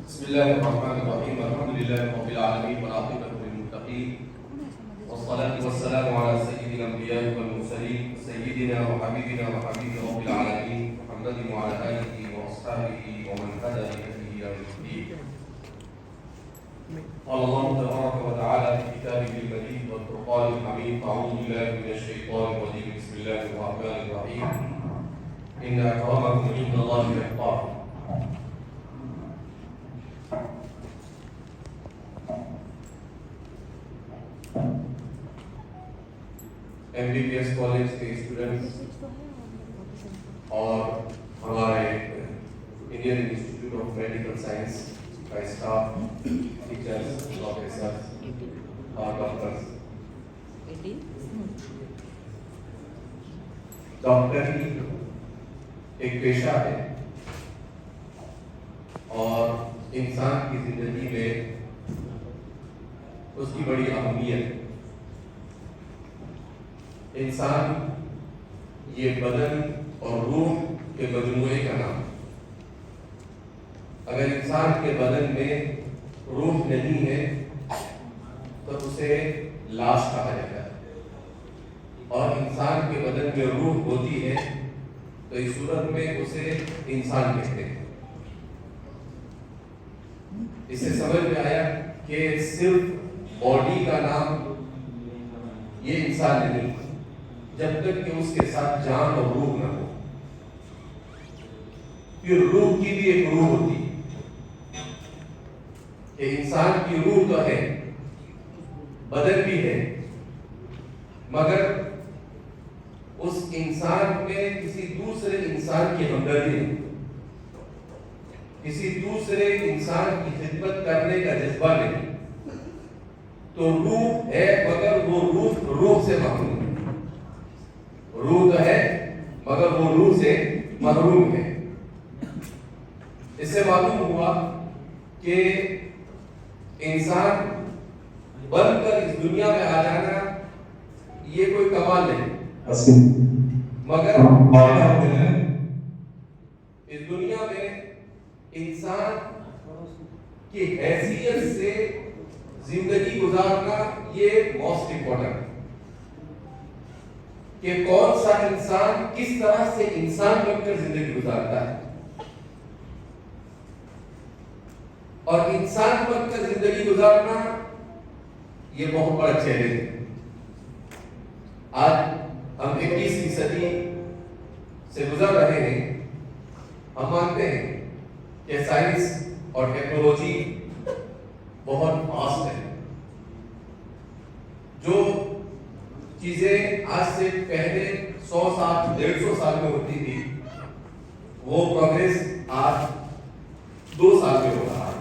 بسم الله الرحمن الرحيم. الحمد لله رب العالمين والعاقبة للمتقين والصلاة والسلام على سيد الأنبياء والمرسلين سيدنا وحبيبنا وحبيب رب العالمين محمد وعلى آله وأصحابه ومن هدى بهديه إلى يوم الدين. قال الله تبارك وتعالى في كتابه المجيد والفرقان الحميد: أعوذ بالله من الشيطان الرجيم. بسم الله الرحمن الرحيم. إن أكرمكم عند الله أتقاكم. MBBS کالج کے اسٹوڈنٹس اور ہمارے Indian institute of medical science کا اسٹاف، ٹیچرس، پروفیسرس اور ڈاکٹرس. ڈاکٹری ایک پیشہ ہے اور انسان کی زندگی میں اس کی بڑی اہمیت ہے. انسان یہ بدن اور روح کے مجموعے کا نام. اگر انسان کے بدن میں روح نہیں ہے تو اسے لاش کہا جاتا ہے، اور انسان کے بدن میں روح ہوتی ہے تو اس صورت میں اسے انسان کہتے ہیں. اس سے سمجھ میں آیا کہ صرف باڈی کا نام یہ انسان نہیں جب تک کہ اس کے ساتھ جان اور روح نہ ہو. پھر روح کی بھی ایک روح ہوتی ہے کہ انسان کی روح تو ہے، بدن بھی ہے، مگر اس انسان میں کسی دوسرے انسان کی ہمدردی نہیں، کسی دوسرے انسان کی خدمت کرنے کا جذبہ نہیں. تو روح ہے مگر وہ روح سے محروم ہے. روح تو ہے مگر وہ روح سے محروم ہے. اس سے معلوم ہوا کہ انسان بن کر اس دنیا میں آ جانا یہ کوئی کمال نہیں، مگر اس دنیا میں انسان کی حیثیت سے زندگی گزارنا یہ موسٹ امپورٹنٹ ہے کہ کون سا انسان کس طرح سے انسان بن کر زندگی گزارتا ہے. اور انسان بن کر زندگی گزارنا یہ بہت بڑا چیلنج ہے. آج ہم 21ویں صدی سے گزر رہے ہیں. ہم مانتے ہیں کہ سائنس اور ٹیکنالوجی بہت فاسٹ ہے. جو چیزیں آج سے پہلے 100 سال 150 سال میں ہوتی تھی وہ پروگریس آج 2 سال میں ہو رہا ہے.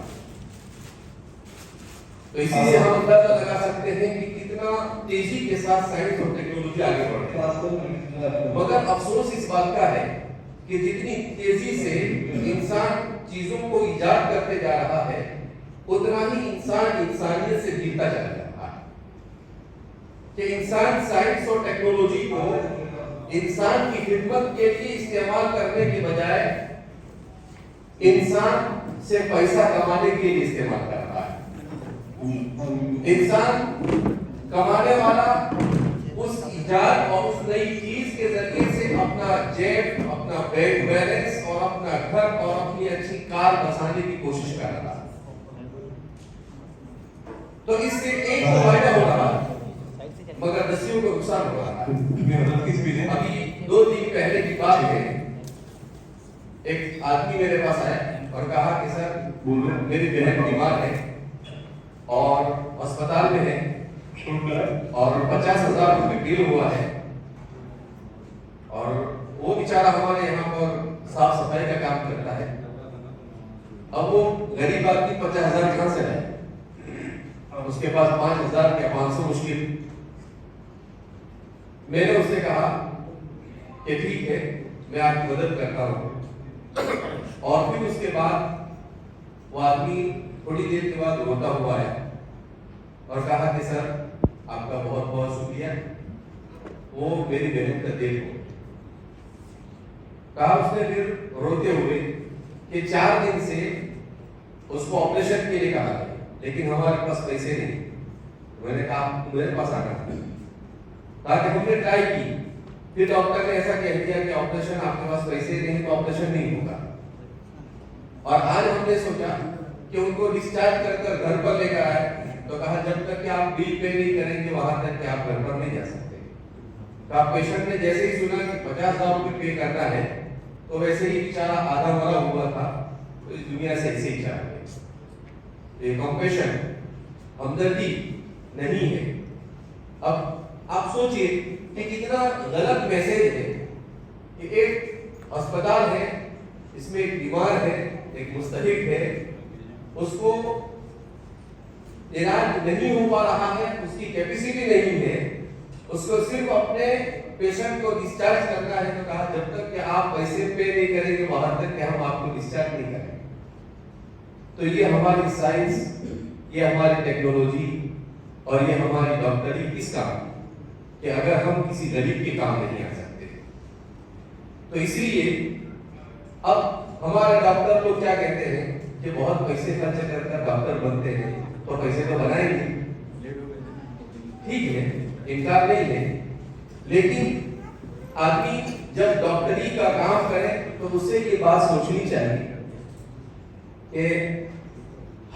تو اسی سے ہم اندازہ لگا سکتے ہیں کہ کتنا تیزی کے ساتھ سائنس اور ٹیکنالوجی آگے بڑھ رہی ہے. مگر افسوس اس بات کا ہے کہ جتنی تیزی سے انسان چیزوں کو ایجاد کرتے جا رہا ہے اتنا ہی انسان انسانیت سے گرتا چلا جا رہا ہے. کہ انسان سائنس اور ٹیکنالوجی کو انسان کی خدمت کے لیے استعمال کرنے کے بجائے انسان سے پیسہ کمانے کے لیے استعمال کر رہا ہے. انسان کمانے والا اس ایجاد اور اس نئی چیز کے ذریعے سے اپنا جیب، اپنا بینک بیلنس اور اپنا گھر اور اپنی اچھی کار بسانے کی کوشش کر رہا ہے. تو اس سے ایک فائدہ ہو رہا ہے مگر دسیوں کو نقصان ہو رہا ہے. ابھی 2 دن پہلے کی بات ہے، ایک آدمی میرے پاس آیا اور کہا کہ سر میری بہن بیمار ہے اور اسپتال میں ہے اور 50,000 روپے بل ہوا ہے، اور وہ بیچارہ ہمارے یہاں پر صاف صفائی کا کام کرتا ہے. اب وہ غریب آدمی 50,000 کہاں سے لائے؟ اس کے پاس 5,000 یا 500 مشکل. میں نے اس سے کہا کہ ٹھیک ہے میں آپ کی مدد کرتا ہوں. اور پھر اس کے بعد وہ آدمی تھوڑی دیر کے بعد روتا ہوا ہے اور کہا کہ سر آپ کا بہت بہت شکریہ، وہ میری بہن کا دل ہو. کہا اس نے پھر روتے ہوئے کہ 4 دن سے اس کو آپریشن کے لیے کہا گیا، لیکن ہمارے پاس پیسے نہیں۔ میں نے کہا میرے پاس آنا، تاکہ ہم نے ٹرائی کی، پھر ڈاکٹر نے ایسا کہہ دیا کہ آپریشن آپ کے پاس پیسے نہیں تو آپریشن نہیں ہوگا۔ اور آج ہم نے سوچا کہ ان کو ڈسچارج کر کر گھر پر لے کر آئے، تو کہا جب تک کہ آپ بل پے نہیں کریں گے وہاں تک کہ آپ گھر پر نہیں جا سکتے۔ کہا پیشنٹ نے جیسے ہی سنا کہ 50,000 روپے پے کرنا ہے تو ویسے ہی بیچارہ آدھا مرا ہوا تھا، تو اس دنیا سے ایسے ہی چلا گیا۔ یہ کمپیشن، ہمدردی نہیں ہے۔ اب آپ سوچئے کہ کتنا غلط میسج ہے کہ ایک اسپتال ہے، اس میں ایک بیمار ہے، ایک مستحق ہے، اس کو علاج نہیں ہو پا رہا ہے، اس کی کیپیسٹی نہیں ہے، اس کو صرف اپنے پیشنٹ کو ڈسچارج کرنا ہے، تو کہا جب تک کہ آپ پیسے پے نہیں کریں گے وہاں تک کہ ہم آپ کو ڈسچارج نہیں کریں۔ تو یہ ہماری سائنس، یہ ہماری ٹیکنالوجی اور یہ ہماری ڈاکٹری کس کام کہ اگر ہم کسی غریب کے کام نہیں آ سکتے۔ تو اس لیے اب ہمارے ڈاکٹر لوگ کیا کہتے ہیں کہ بہت پیسے خرچ کر کر ڈاکٹر بنتے ہیں، تو پیسے تو بنائیں گے، ٹھیک ہے، انکار نہیں ہے، لیکن آدمی جب ڈاکٹری کا کام کرے تو اس سے یہ بات سوچنی چاہیے کہ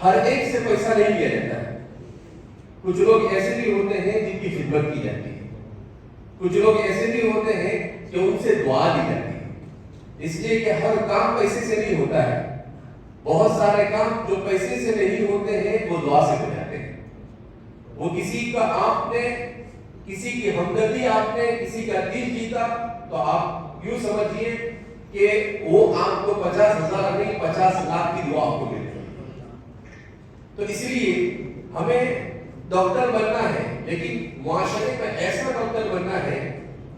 ہر ایک سے پیسہ نہیں لیا جاتا ہے۔ کچھ لوگ ایسے بھی ہوتے ہیں جن کی خدمت کی جاتی ہے، کچھ لوگ ایسے بھی ہوتے ہیں کہ ان سے دعا دی جاتی ہے، اس لیے کہ ہر کام پیسے سے نہیں ہوتا ہے، بہت سارے کام جو پیسے سے نہیں ہوتے ہیں وہ دعا سے ہو جاتے ہیں۔ وہ کسی کا آپ نے، کسی کی ہمدردی آپ نے، کسی کا دل جیتا، تو آپ یوں سمجھیے کہ وہ آپ کو 50,000 نہیں 50 لاکھ کی دعا آپ کو ملے۔ تو اس لیے ہمیں ڈاکٹر بننا ہے، لیکن معاشرے میں ایسا ڈاکٹر بننا ہے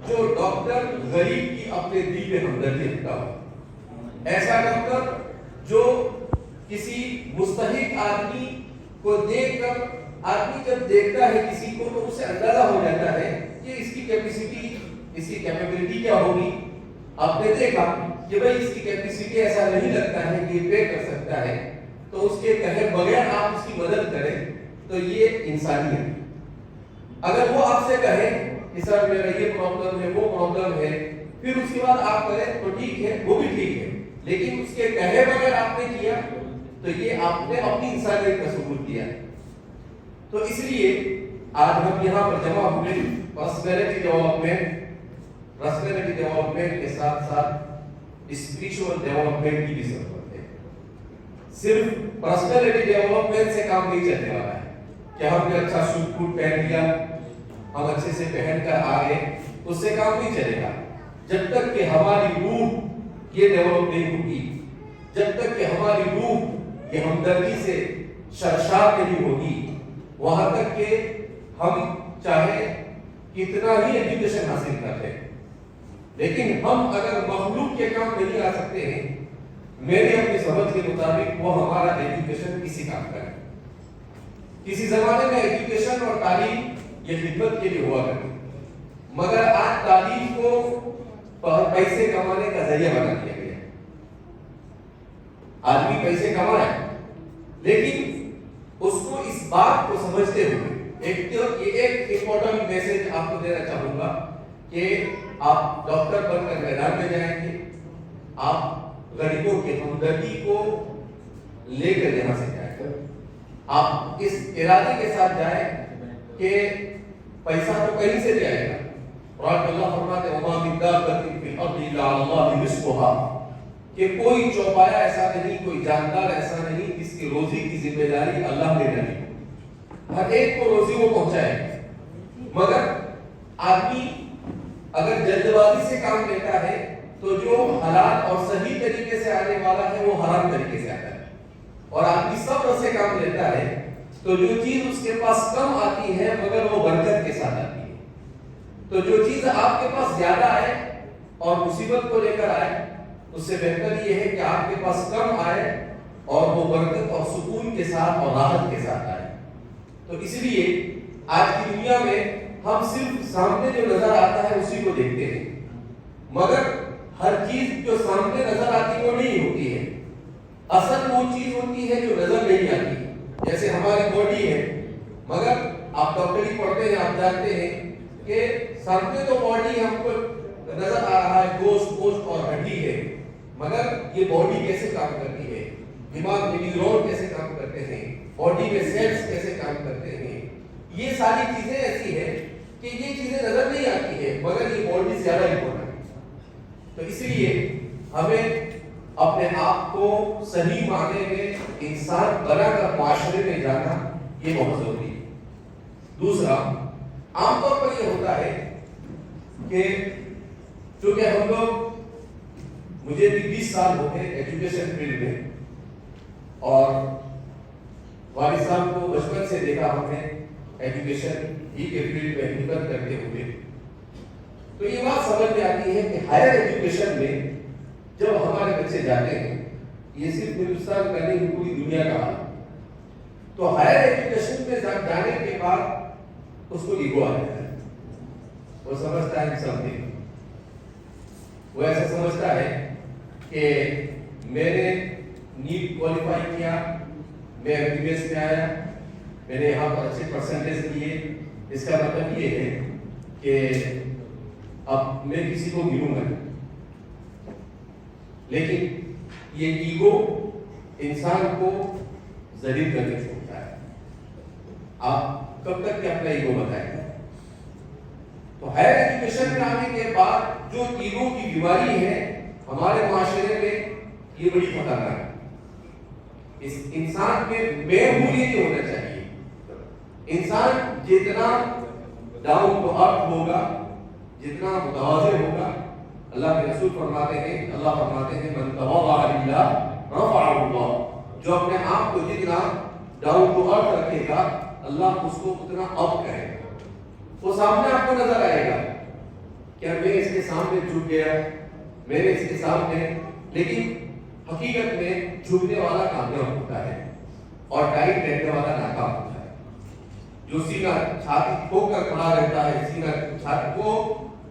جو ڈاکٹر غریب کی اپنے دل میں ہمدردی رکھتا ہو، ایسا ڈاکٹر جو کسی مستحق آدمی کو دیکھ کر، آدمی جب دیکھتا ہے کسی کو تو اسے اندازہ ہو جاتا ہے کہ اس کی کیپیسٹی، اس کی کیپیبلٹی کیا ہوگی۔ آپ نے دیکھا کہ بھئی اس کی کیپیسٹی ایسا نہیں لگتا ہے کہ یہ پے کر سکتا ہے، تو اس کے کہے بغیر آپ اس کی مدد کریں، تو یہ انسانیت ہے۔ اگر وہ آپ سے کہے کہ سر میرا یہ پرابلم ہے، وہ پرابلم ہے، پھر اس کے بعد آپ کریں تو ٹھیک ہے، وہ بھی ٹھیک ہے، لیکن اس کے کہے بغیر آپ نے کیا تو یہ آپ نے اپنی انسانیت کا ثبوت کیا۔ تو اس لیے آج ہم یہاں پر جمع ہوئے پرسنالٹی ڈیولپمنٹ کے ساتھ ساتھ اسپریچول ڈیولپمنٹ کی بھی ضرورت ہے۔ صرف پرسنالٹی ڈیولپمنٹ سے کام نہیں چلنے والا ہے کہ ہم نے اچھا سوٹ کوٹ پہن لیا، ہم اچھے سے پہن کر آ گئے، اس سے کام نہیں چلے گا جب تک کہ ہماری روح یہ ڈیولپ نہیں ہوگی، جب تک کہ ہماری روح یہ ہمدردی سے سرشار نہیں ہوگی، وہاں تک کہ ہم چاہے کتنا ہی ایجوکیشن حاصل کر لیں، لیکن ہم اگر مخلوق کے کام نہیں آ سکتے ہیں، میرے اپنی سمجھ کے مطابق وہ ہمارا ایجوکیشن کسی کام کا ہے۔ کسی زمانے میں ایجوکیشن اور تعلیم یہ خدمت کے لیے ہوا کرتی، مگر آج تعلیم کو پیسے کمانے کا ذریعہ بنا دیا گیا۔ آدمی پیسے کمائے، لیکن اس کو اس بات کو سمجھتے ہوئے ایک امپورٹنٹ میسج آپ کو دینا چاہوں گا کہ آپ ڈاکٹر بن کر میدان میں جائیں گے، آپ غریبوں کی ہمدردی کو لے کر یہاں سے جائیں گے، آپ اس ارادے کے ساتھ جائیں کہ پیسہ تو کہیں سے لے آئے گا۔ قرآن اللہ فرماتے ہیں وَمَا مِن دَابَّةٍ فِي الْأَرْضِ إِلَّا عَلَى اللَّهِ رِزْقُهَا، کہ کوئی چوپایا ایسا نہیں، کوئی جاندار ایسا نہیں جس کی روزی کی ذمہ داری اللہ نے نہیں۔ ہر ایک کو روزی وہ پہنچائے، مگر آدمی اگر جلد بازی سے کام لیتا ہے تو جو حلال اور صحیح طریقے سے آنے والا ہے وہ حرام طریقے سے آتا ہے، اور آدمی صبر سے کام لیتا ہے تو جو چیز اس کے پاس کم آتی ہے مگر وہ برکت کے ساتھ آتی ہے۔ تو جو چیز آپ کے پاس زیادہ آئے اور مصیبت کو لے کر آئے، اس سے بہتر یہ ہے کہ آپ کے پاس کم آئے اور وہ برکت اور سکون کے ساتھ اور راحت کے ساتھ آئے۔ تو اس لیے آج کی دنیا میں ہم صرف سامنے جو نظر آتا ہے اسی کو دیکھتے ہیں، مگر ہر چیز جو سامنے نظر آتی وہ نہیں ہوتی ہے۔ اصل وہ چیز ہوتی ہے جو نظر نہیں آتی. جیسے ہماری باڈی ہے، مگر آپ ڈاکٹری پڑھتے ہیں، آپ جانتے ہیں کہ سامنے تو باڈی ہم کو نظر آ رہا ہے، گوشت اور ہڈی ہے، مگر یہ باڈی کیسے کام کرتی ہے، دماغ میں نیورون کیسے کام کرتے ہیں، باڈی میں سیلز کیسے کام کرتے ہیں، یہ ساری چیزیں ایسی ہیں کہ یہ چیزیں نظر نہیں آتی ہے، مگر یہ باڈی زیادہ امپورٹنٹ ہے. تو اس لیے ہمیں اپنے آپ کو صحیح معنی میں انسان بنا کر معاشرے میں جانا یہ بہت ضروری ہے. دوسرا، عام طور پر یہ ہوتا ہے کہ چونکہ ہم لوگ، مجھے بھی 20 سال ہو گئے ایجوکیشن فیلڈ میں، اور والد صاحب کو بچپن سے دیکھا ہم نے ایجوکیشن ہی کے فیلڈ میں خدمت کرتے ہوئے، تو یہ بات سمجھ میں آتی ہے کہ ہائر ایجوکیشن میں جب ہمارے بچے جاتے ہیں، یہ صرف ہندوستان کا نہیں پوری دنیا کا حال، تو ہائر ایجوکیشن میں جانے کے بعد اس کو ایگو آ جاتا ہے. وہ سمجھتا ہے سمتھنگ، وہ ایسا سمجھتا ہے کہ میں نے نیٹ کوالیفائی کیا، میں MBBS میں آیا، میں نے یہاں پر اچھے پرسنٹیج کیے، اس کا مطلب یہ ہے کہ اب میں کسی کو گنوں گا. لیکن یہ ایگو انسان کو ذلیل کرنے چھوڑتا ہے. آپ کب تک کہ اپنا ایگو بتائیں گے؟ تو ہائر ایجوکیشن میں آنے کے بعد جو ایگو کی بیماری ہے ہمارے معاشرے میں، یہ بڑی خطرناک ہے. اس انسان میں میں ہوں یہ نہیں ہونا چاہیے. انسان جتنا ڈاؤن ٹو ارتھ ہوگا، جتنا متواضع ہوگا، اللہ کے رسول فرماتے ہیں، اللہ فرماتے ہیں من تواضع للہ رفعہ اللہ، جو اپنے آپ کو جتنا ڈاؤن ٹو ارتھ رکھے گا، اللہ اس کو اتنا اپ کرے گا. وہ سامنے آپ کو نظر آئے گا کہ میں اس کے سامنے جھک گیا، میں نے اس کے سامنے، لیکن حقیقت میں جھکنے والا کامیاب ہوتا ہے اور ٹائٹ رہنے والا ناکام ہوتا ہے. جو سینہ چھاتی ٹھوک کر کھڑا رہتا ہے، سینہ چھاتی کو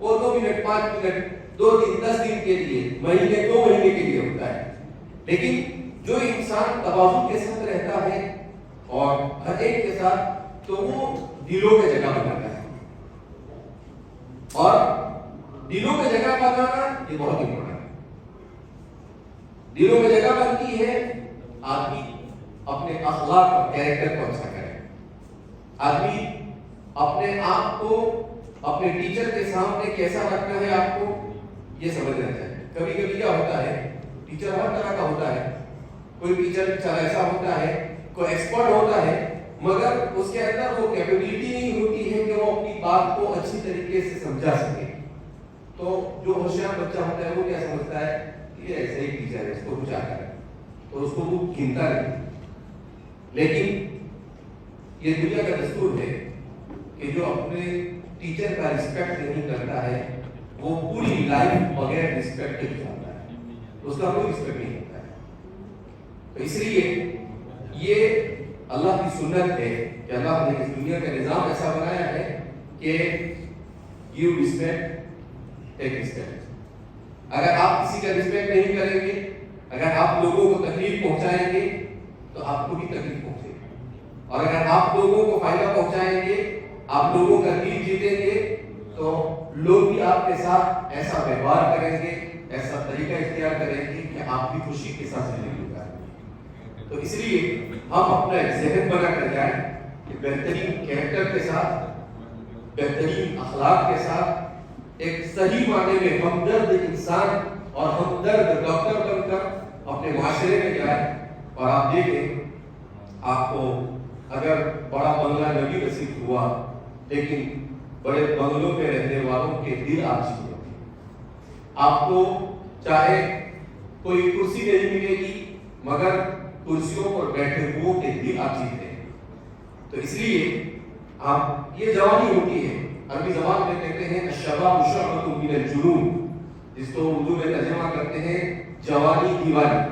وہ 2 منٹ 5 منٹ 2 دن 10 دن کے لیے، مہینے 2 مہینے کے لیے ہوتا ہے. لیکن جو انسان تواضع کے ساتھ رہتا ہے اور ہر ایک کے ساتھ، تو وہ دلوں میں جگہ بناتا ہے. اور دلوں میں جگہ بنانا یہ بہت امپورٹنٹ ہے. دلوں میں جگہ بنتی ہے آدمی اپنے اخلاق اور کیریکٹر کو اچھا کرے. آدمی اپنے آپ کو اپنے ٹیچر کے سامنے کیسا رکھنا ہے آپ کو یہ سمجھنا چاہیے. کبھی کبھی کیا ہوتا ہے، ٹیچر ہر طرح کا ہوتا ہے، کوئی ٹیچر ایسا ہوتا ہے، کوئی ایکسپرٹ ہوتا ہے، مگر اس کے اندر وہ کیپیبلٹی نہیں ہوتی ہے کہ وہ اپنی بات کو اچھی طریقے سے سمجھا سکے. تو جو ہوشیار بچہ ہوتا ہے وہ کیا سمجھتا ہے کہ یہ ایسے ہی ٹیچر ہے، اس کو کچھ آتا ہے، تو اس کو وہ گنتا نہیں. لیکن یہ دنیا کا دستور ہے کہ جو اپنے ٹیچر کا رسپیکٹ نہیں کرتا ہے وہ پوری لائف بغیر رسپیکٹ کے گزارتا ہے، اس کا کوئی رسپیکٹ نہیں ہوتا ہے. تو اس لیے یہ اللہ کی سنت ہے کہ اللہ نے اس دنیا کا نظام ایسا بنایا ہے کہ گیو رسپیکٹ ٹیک رسپیکٹ. اگر آپ کسی کا رسپیکٹ نہیں کریں گے، اگر آپ لوگوں کو تکلیف پہنچائیں گے تو آپ کو بھی تکلیف پہنچے گی، اور اگر آپ لوگوں کو فائدہ پہنچائیں گے، آپ لوگوں کا دل جیتیں گے، تو لوگ بھی آپ کے ساتھ ایسا ویوہار کریں گے، ایسا طریقہ اختیار کریں گے کہ آپ بھی خوشی کے ساتھ زندگی گزاریں. تو اس لیے ہم اپنا ایک ذہن بنا کر جائیں کہ بہترین کیریکٹر کے ساتھ، بہترین اخلاق کے ساتھ، ایک صحیح معنی میں ہمدرد انسان اور ہمدرد ڈاکٹر بن کر اپنے معاشرے میں جائیں. اور آپ دیکھیں، آپ کو اگر بڑا بنگلہ نبی نصیب ہوا، لیکن بڑے بنگلوں پہ رہنے والوں کے دل آجز ہوتے ہیں. آپ کو چاہے کوئی کرسی نہیں ملے گی، مگر کرسیوں پر بیٹھے ہوئے کے دل آجز ہیں. تو اس لیے آپ، یہ جوانی ہوتی ہے، عربی زبان میں کہتے ہیں الشباب شعبۃ من الجنون، جس کو اردو میں ترجمہ کرتے ہیں جوانی دیوانی.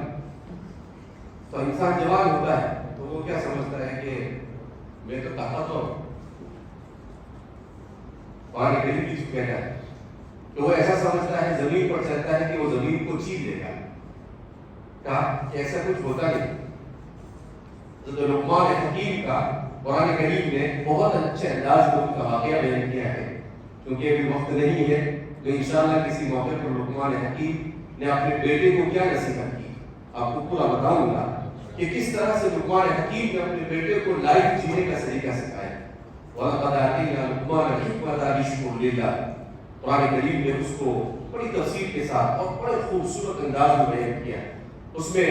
تو انسان جوان ہوتا ہے تو وہ کیا سمجھتا ہے کہ میں تو طاقتور ہوں، اور غریبی کہتا ہے، تو وہ ایسا سمجھتا ہے زمین پر چلتا ہے کہ وہ زمین کو چیر لے گا. کہا کہ ایسا کچھ ہوتا نہیں. حضرت لقمان حکیم کا قرآن کریم نے بہت اچھے انداز میں ان کا واقعہ بیان کیا ہے. کیونکہ ابھی وقت نہیں ہے تو انشاءاللہ کسی موقع پر لقمان حکیم نے اپنے بیٹے کو کیا نصیحت کی آپ کو پورا بتاؤں گا کہ کس طرح سے لقمان حکیم نے اپنے بیٹے کو لائف جینے کا طریقہ سکھایا. وَلَقَدْ آتَيْنَا لُقْمَانَ الْحِكْمَةَ أَنِ اشْكُرْ لِلَّهِ. قرآن کریم نے اس کو بڑی تفصیل کے ساتھ اور بڑے خوبصورت انداز میں بیان کیا. اس میں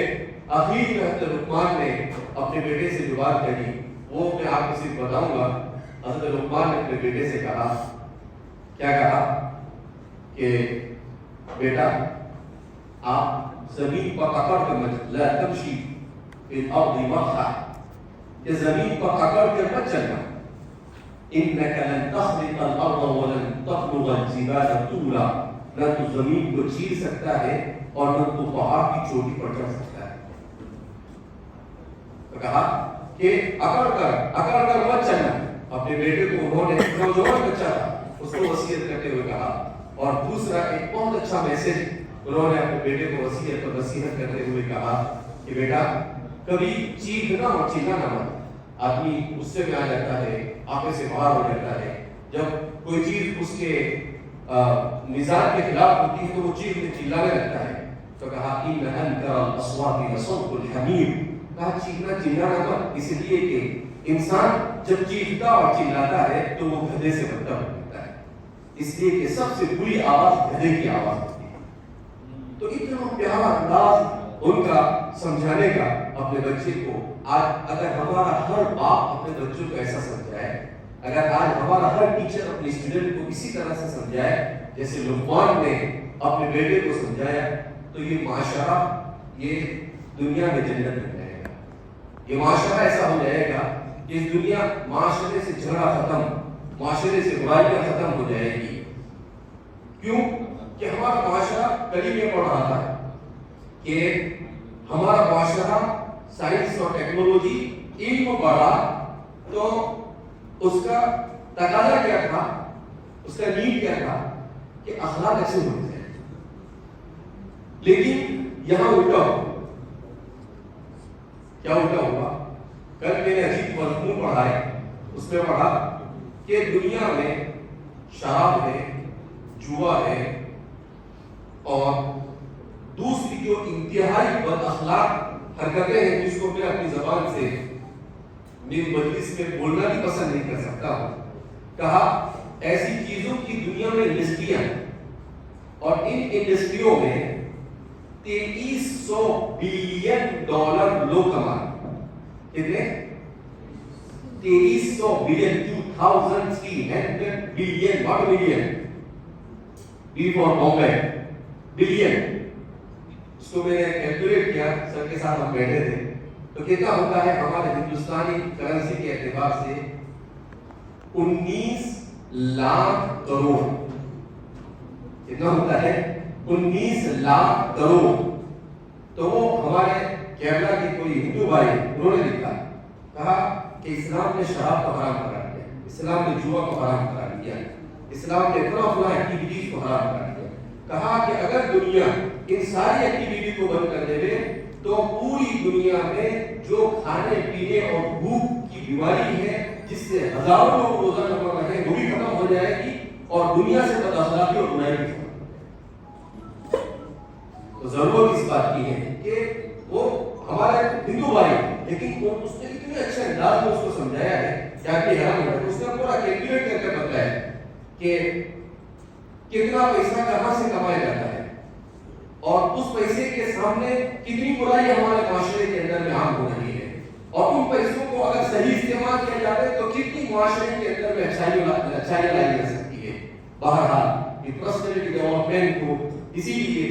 آخر میں حضرت لقمان نے اپنے بیٹے سے جو بات کہی وہ میں آپ کو صرف بتاؤں گا. حضرت لقمان نے اپنے بیٹے سے کہا, کیا کہا کہ بیٹا آپ زمین پر اکڑ کر مت لا تمشی فی الارض مرحا, کہ زمین پر اکڑ کر مت چلنا. انک لن تخرق الارض ولن تبلغ الجبال طولا, نہ تو زمین کو چیر سکتا ہے اور نہ تو پہاڑ کی چوٹی پر چڑھ سکتا ہے. تو کہا کہ اکڑ کر مت چلنا. اپنے بیٹے کو انہوں نے نوجوان بچہ تھا اس کو وصیت کرتے ہوئے کہا. اور دوسرا ایک بہت اچھا میسج انہوں نے اپنے بیٹے کو وصیت اور نصیحت کرتے ہوئے کہا کہ بیٹا کبھی چیخنا اور چلانا مت. آدمی غصے میں آ جاتا ہے, آنکھیں سے باہر ہو جاتا ہے, جب کوئی چیز اس کے مزاج کے خلاف ہوتی ہے تو وہ چیخ میں چلانے لگتا ہے. تو کہا ان انکر الاصوات لصوت الحمیر, کہا چیخنا چلانا مت, اس لیے کہ انسان جب چیختا اور چلاتا ہے تو وہ گدھے سے بدتر ہوتا ہے, اس لیے کہ سب سے بری آواز گدھے کی آواز ہوتی ہے. تو اتنا پیارا انداز ان کا سمجھانے کا اپنے بچے کو. آج اگر ہمارا ہر باپ اپنے بچوں کو ایسا سمجھائے, اگر آج ہمارا ہر ٹیچر اپنے اسٹوڈنٹ کو اسی طرح سے سمجھائے جیسے لقمان نے اپنے بیٹے کو سمجھایا, تو یہ معاشرہ یہ دنیا میں جنت بن جائے گا. یہ معاشرہ ایسا ہو جائے گا کہ اس دنیا معاشرے سے جھگڑا ختم, معاشرے سے برائیاں ختم ہو جائے گی. کیوں کہ ہمارا معاشرہ کل یہ پڑھ رہا تھا کہ ہمارا معاشرہ سائنس اور ٹیکنالوجی علم بڑھا تو اس کا تقاضا کیا تھا, اس کا نیڈ کیا تھا کہ اخلاق اچھے ہونے چاہیے. لیکن یہاں الٹا ہوا. کیا الٹا ہوا؟ کل میں نے عجیب مضمون پڑھا ہے, اس میں پڑھا کہ دنیا میں شراب ہے, جوا ہے, اور دوسری جو انتہائی بد اخلاق حرکتیں ہیں جس کو میں اپنی زبان سے میری مجلس میں بولنا بھی پسند نہیں کر سکتا ہوں. کہا ایسی چیزوں کی دنیا میں انڈسٹریاں ہیں اور ان انڈسٹریوں میں 2300 بلین ڈالر لوگ کماتے ہیں. کتنے؟ 2300 billion, 2300 billion, not million, B for Bombay, billion. اس کو میں نے کیلکولیٹ کیا, سب کے ساتھ ہم بیٹھے تھے, تو کتنا ہوتا ہے ہمارے ہندوستانی کرنسی کے اعتبار سے 19 لاکھ کروڑ. کتنا ہوتا ہے 19 لاکھ کروڑ. تو وہ ہمارے کیرلا کی کوئی ہندو بھائی انہوں نے لکھا, کہا کہ اسلام نے شراب کو حرام کرا دیا, اسلام نے جوا کو حرام کرا دیا, اسلام نے فلاں فلاں ایکٹیویٹیز کو حرام کرا دیا. کہا کہ اگر دنیا ان ساری ایکٹیویٹی کو بند کر دے تو پوری دنیا میں جو کھانے پینے اور بھوک کی بیماری ہے جس سے ہزاروں لوگ روزانہ مر رہے ہیں وہ بھی ختم ہو جائے گی, اور دنیا سے بد اخلاقی اور برائی بھی ختم. تو ضرورت اس بات کی ہے کہ وہ ہمارے ہندو بھائی, لیکن اس نے اتنے اچھے انداز میں اس کو سمجھایا ہے کیا کہ حیران ہو, اس نے پورا کیلکولیٹ کر کے بتایا کہ کتنا پیسہ کہاں سے کمایا جاتا ہے اور اس پیسے کے سامنے کتنی برائی ہمارے معاشرے کے اندر میں عام ہو رہی ہے, اور ان پیسوں کو اگر صحیح استعمال کیا جائے تو کتنی معاشرے کے اندر میں اچھائی لائی جا سکتی ہے. بہرحال یہ پرسنالٹی ڈیولپمنٹ کو اسی لیے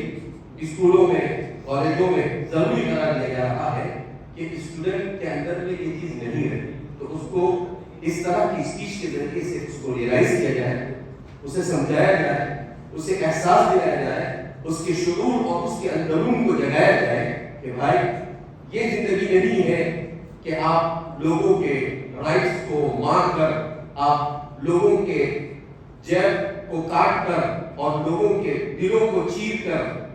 اسکولوں میں کالجوں میں ضروری قرار دیا جا رہا ہے کہ اسٹوڈنٹ کے اندر میں یہ چیز نہیں رہتی تو اس کو اس طرح کی اسپیچ کے ذریعے سے اس کو ریئلائز کیا جائے, اسے سمجھایا جائے, اسے احساس دلایا جائے, اس کے شعور اور اس کے اندرون کو جگایا جائے کہ بھائی یہ زندگی نہیں ہے کہ آپ لوگوں کے رائٹس کو مار کر, آپ لوگوں کے جیب کو کاٹ کر اور لوگوں کے دلوں کو چیر کر